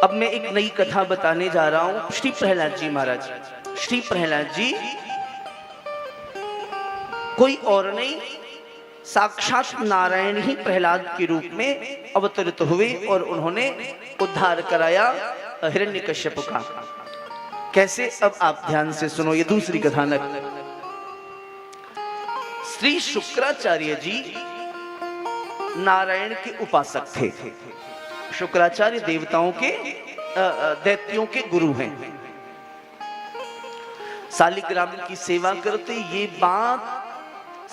अब मैं एक नई कथा बताने जा रहा हूं। श्री प्रहलाद जी महाराज, श्री प्रहलाद जी कोई और नहीं, साक्षात नारायण ही प्रहलाद के रूप में अवतरित हुए और उन्होंने उद्धार कराया हिरण्यकश्यप का। कैसे? अब आप ध्यान से सुनो, ये दूसरी कथानक। श्री शुक्राचार्य जी नारायण के उपासक थे। शुक्राचार्य देवताओं के दैत्यों के गुरु हैं। शालिग्राम की सेवा करते, ये बात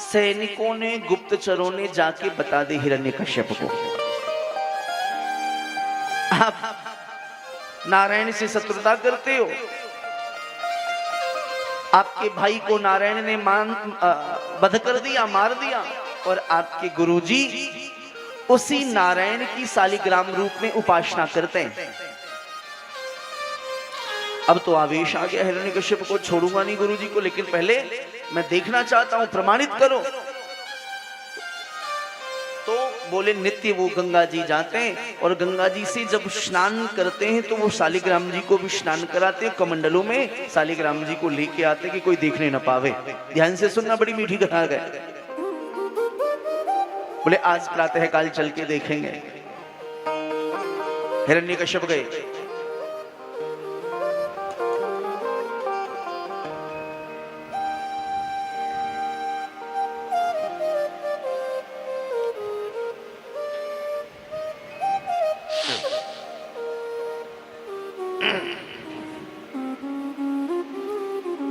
सैनिकों ने, गुप्तचरों ने जाके बता दी हिरण्यकश्यप को। आप नारायण से शत्रुता करते हो, आपके भाई को नारायण ने वध कर दिया, मार दिया, और आपके गुरुजी उसी नारायण की शालिग्राम रूप में उपासना करते हैं। अब तो आवेश आ गया, हिरण्यकश्यप को छोड़ूंगा नहीं गुरुजी को, लेकिन पहले मैं देखना चाहता हूं, प्रमाणित करो। तो बोले नित्य वो गंगा जी जाते हैं और गंगा जी से जब स्नान करते हैं तो वो शालिग्राम जी को भी स्नान कराते हैं, कमंडलों में शालिग्राम जी को लेके आते कि कोई देखने न पावे। ध्यान से सुनना, बड़ी मीठी कथा है। बोले आज प्रातः काल चल के देखेंगे। हिरण्यकश्यप गए।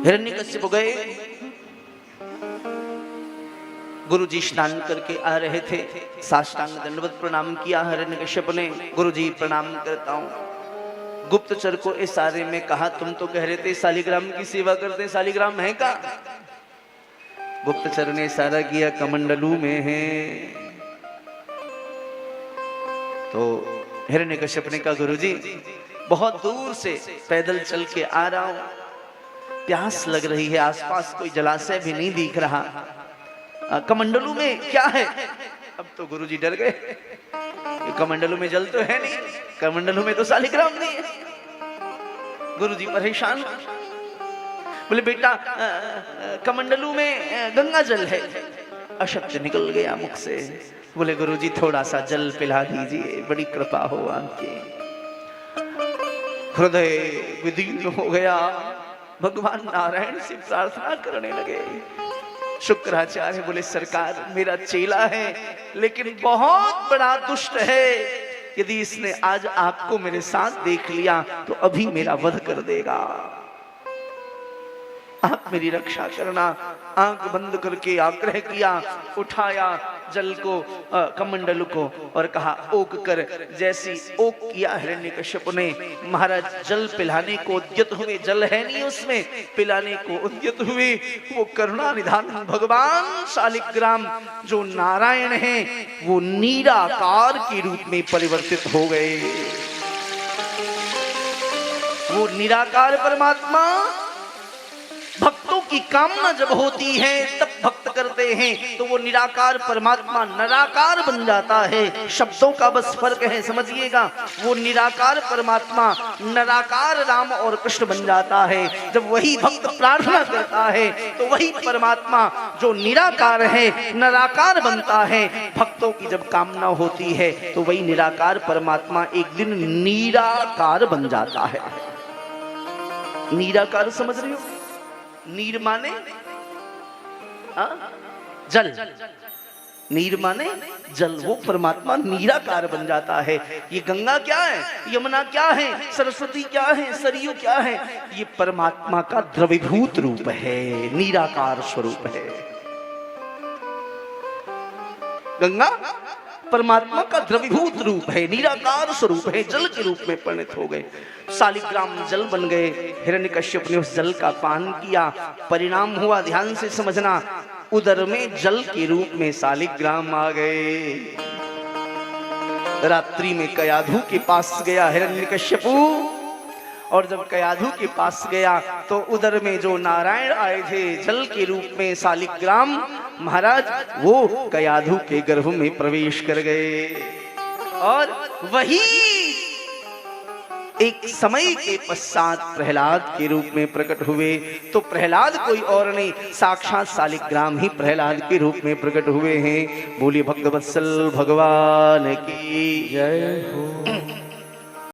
हिरण्यकश्यप गए, गुरुजी स्नान करके आ रहे थे, साष्टांग दंडवत प्रणाम किया हिरण्यकश्यप ने। गुरुजी प्रणाम करता हूं। गुप्तचर को इशारे में कहा, तुम तो कह रहे थे शालिग्राम की सेवा करते, शालिग्राम है का? गुप्तचर ने इशारा किया, कमंडलू में है। तो हिरण्यकश्यप ने कहा, गुरुजी बहुत दूर से पैदल चल के आ रहा हूं, प्यास लग रही है, आसपास कोई जलाशय भी नहीं दिख रहा, कमंडलू में क्या है? अब तो गुरुजी डर गए, कमंडलू में जल तो है नहीं, कमंडलू में तो शालिग्राम नहीं है। गुरुजी परेशान, बोले बेटा कमंडलू में गंगा जल है। अशब्द निकल गया मुख से। बोले गुरुजी थोड़ा सा जल पिला दीजिए, बड़ी कृपा हो आपकी। हृदय विदीर्ण हो गया, भगवान नारायण से प्रार्थना करने लगे। शुक्राचार्य बोले सरकार मेरा चेला है, लेकिन बहुत बड़ा दुष्ट है, यदि इसने आज आपको मेरे साथ देख लिया तो अभी मेरा वध कर देगा, आप मेरी रक्षा करना। आंख बंद करके आग्रह किया, उठाया जल को, कमंडल को, और कहा ओक कर। जैसी ओक किया हिरण्यकश्यप ने, महाराज जल पिलाने को उद्यत हुए, जल है नहीं उसमें, पिलाने को उद्यत हुए। वो करुणा निधान भगवान शालिग्राम जो नारायण है वो निराकार के रूप में परिवर्तित हो गए। वो निराकार परमात्मा, भक्तों की कामना जब होती है तब भक्त करते हैं तो वो निराकार परमात्मा निराकार बन जाता है। शब्दों का बस फर्क है, समझिएगा। वो निराकार परमात्मा निराकार राम और कृष्ण बन जाता है। जब वही भक्त प्रार्थना करता है तो वही परमात्मा जो निराकार है निराकार बनता है। भक्तों की जब कामना होती है तो वही निराकार परमात्मा एक दिन निराकार बन जाता है। निराकार समझ रहे हो? नीर माने जल, नीर माने जल, वो परमात्मा निराकार बन जाता है। ये गंगा क्या है, यमुना क्या है, सरस्वती क्या है, सरयू क्या है, ये परमात्मा का द्रवीभूत रूप है, निराकार स्वरूप है। गंगा परमात्मा का द्रवीभूत रूप है, निराकार स्वरूप है, जल के रूप में परिणत हो गए। शालिग्राम जल बन गए। हिरण्यकश्यप ने उस जल का पान किया, परिणाम हुआ, ध्यान से समझना, उदर में जल के रूप में शालिग्राम आ गए। रात्रि में कयाधु के पास गया हिरण्यकश्यपु, और जब कयाधु के पास गया तो उदर में जो नारायण आए थे जल के रूप में शालिग्राम महाराज, वो कयाधु के गर्भ में प्रवेश कर गए। और वही एक समय के पश्चात प्रहलाद के रूप में प्रकट हुए। तो प्रहलाद कोई और नहीं, साक्षात शालिग्राम ही प्रहलाद के रूप में प्रकट हुए हैं। बोलिए भक्तवत्सल भगवान की जय हो।